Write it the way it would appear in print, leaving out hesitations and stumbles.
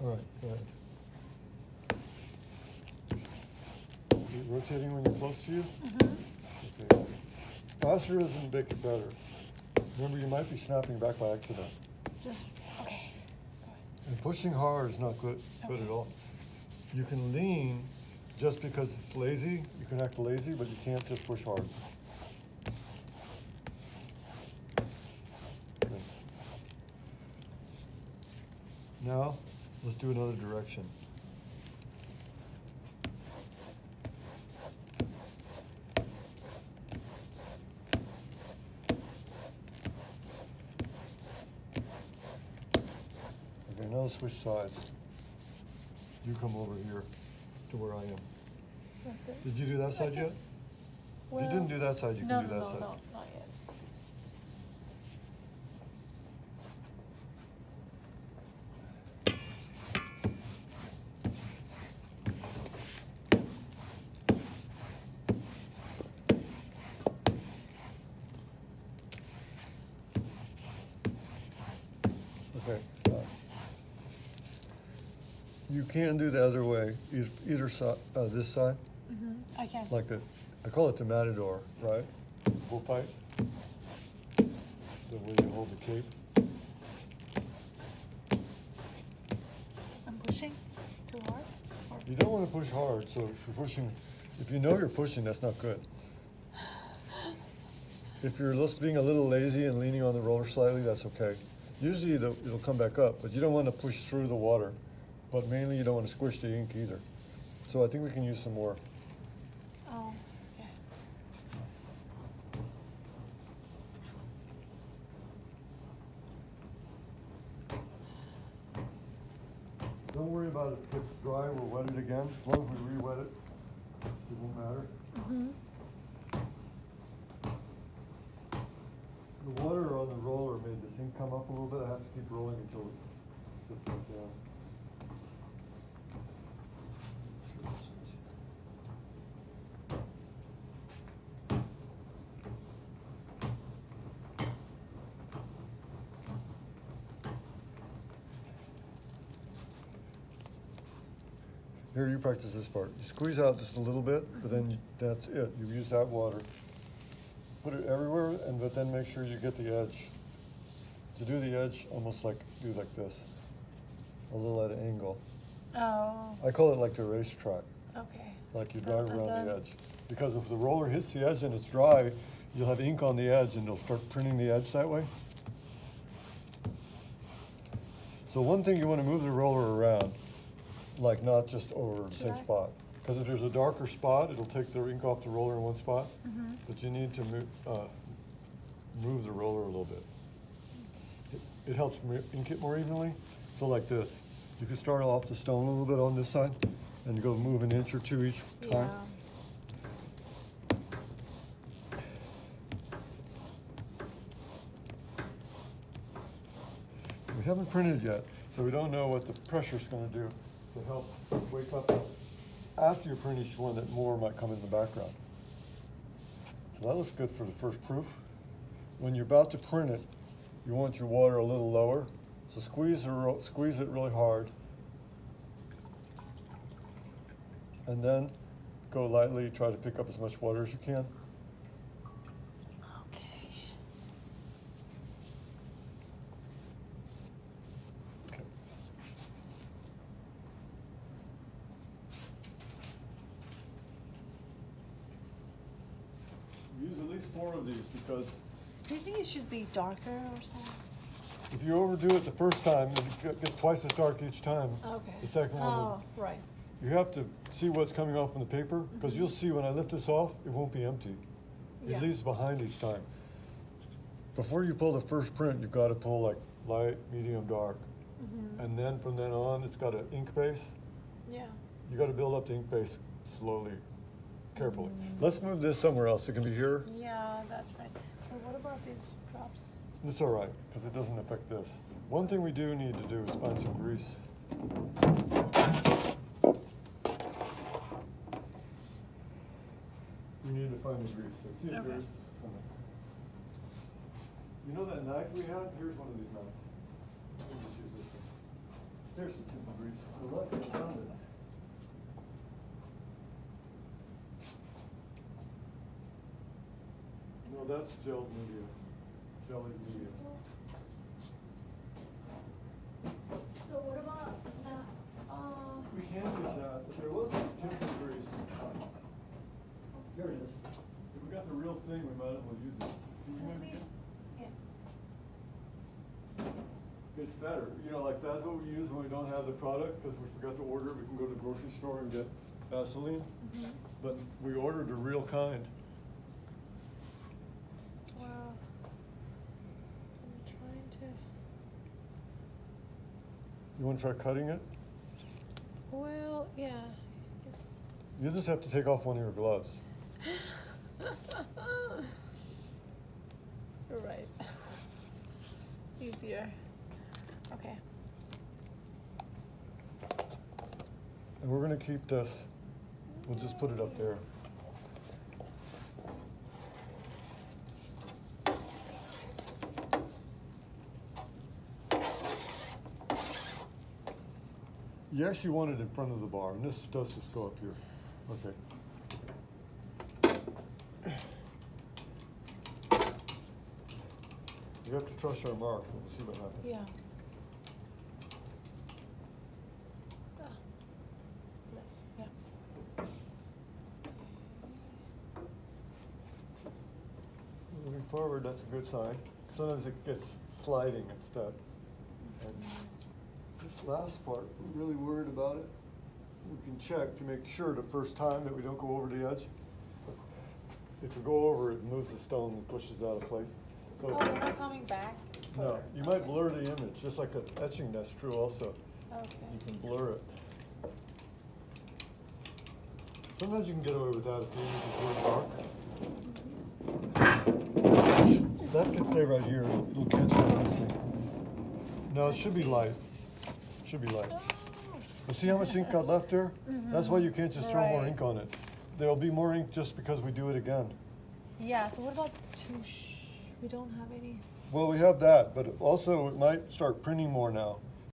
All right, go ahead. Keep rotating when you're close to you? Mm-hmm. Okay. Faster doesn't make it better. Remember, you might be snapping back by accident. Just, okay. And pushing hard is not good at all. You can lean just because it's lazy. You can act lazy, but you can't just push hard. Good. Now, let's do another direction. Okay, now let's switch sides. You come over here to where I am. Okay. Did you do that side yet? Well, you didn't do that side, you no, can do that no, side. No, not yet. Okay. You can do the other way, either side, this side, Mm-hmm. I can. like I call it the matador, right? Bullfight. The way you hold the cape. I'm pushing too hard? Or... You don't want to push hard, so if you're pushing, if you know you're pushing, that's not good. If you're just being a little lazy and leaning on the roller slightly, that's okay. Usually it'll come back up, but you don't want to push through the water. But mainly you don't want to squish the ink either. So I think we can use some more. Oh, yeah. Don't worry about it if it's dry, we'll wet it again. As long as we re-wet it, it won't matter. Mm-hmm. The water on the roller made this ink come up a little bit. I have to keep rolling until it sits back down. Here, you practice this part. You squeeze out just a little bit, but then that's it. You use that water. Put it everywhere, but then make sure you get the edge. To do the edge, almost like, do like this. A little at an angle. Oh. I call it like the racetrack. Okay. Like you So, drive around then... the edge. Because if the roller hits the edge and it's dry, you'll have ink on the edge and it'll start printing the edge that way. So one thing, you want to move the roller around, like not just over the same spot. Because if there's a darker spot, it'll take the ink off the roller in one spot. Mm-hmm. But you need to move the roller a little bit. It helps ink it more evenly. So like this, you can start off the stone a little bit on this side and go move an inch or two each time. Yeah. We haven't printed yet, so we don't know what the pressure's going to do to help wake up after you print each one, that more might come in the background. So that looks good for the first proof. When you're about to print it, you want your water a little lower, so squeeze it really hard, and then go lightly, try to pick up as much water as you can. Use at least 4 of these because... Do you think it should be darker or something? If you overdo it the first time, it gets twice as dark each time. Okay. The second one. Oh, right. You have to see what's coming off on the paper, because you'll see when I lift this off, it won't be empty. It Yeah. leaves behind each time. Before you pull the first print, you've got to pull like light, medium, dark. And then from then on, it's got an ink base. Yeah. You got to build up the ink base slowly, carefully. Let's move this somewhere else. It can be here. Yeah, that's right. So what about these drops? It's all right, because it doesn't affect this. One thing we do need to do is find some grease. We need to find the grease. Let's see if there's some. You know that knife we had? Here's one of these knives. Let me just use this one. Here's some tip grease. Good luck, I found it. No, that's gel media, jelly media. So what about that? We can use that, but there was tip grease. Here it is. If we got the real thing, we might as well use it. Can you maybe get? Yeah. It's better, you know, like that's what we use when we don't have the product, because we forgot to order it. We can go to the grocery store and get Vaseline. Mhm. But we ordered a real kind. Wow. I'm trying to. You want to try cutting it? Well, yeah. I guess. You just have to take off one of your gloves. Right. Easier. Okay. And we're going to keep this. We'll just put it up there. You actually want it in front of the bar, and this does just go up here. Okay. You have to trust our mark. We'll see what happens. Yeah. Ah. Yes. Yeah. Moving forward, that's a good sign. Sometimes it gets sliding instead. And this last part, we're really worried about it. We can check to make sure the first time that we don't go over the edge. If we go over, it moves the stone and pushes it out of place. So Oh, we're not coming back? no, you might blur the image, just like an etching, that's true also. Okay. You can blur it. Sometimes you can get away with that if the image is really dark. That can stay right here, it'll catch on this thing. No, it should be light. Should be light. Oh. But see how much ink got left there? That's why you can't just throw more Right. ink on it. There'll be more ink just because we do it again. Yeah, so what about the tuche? We don't have any. Well, we have that, but also it might start printing more now.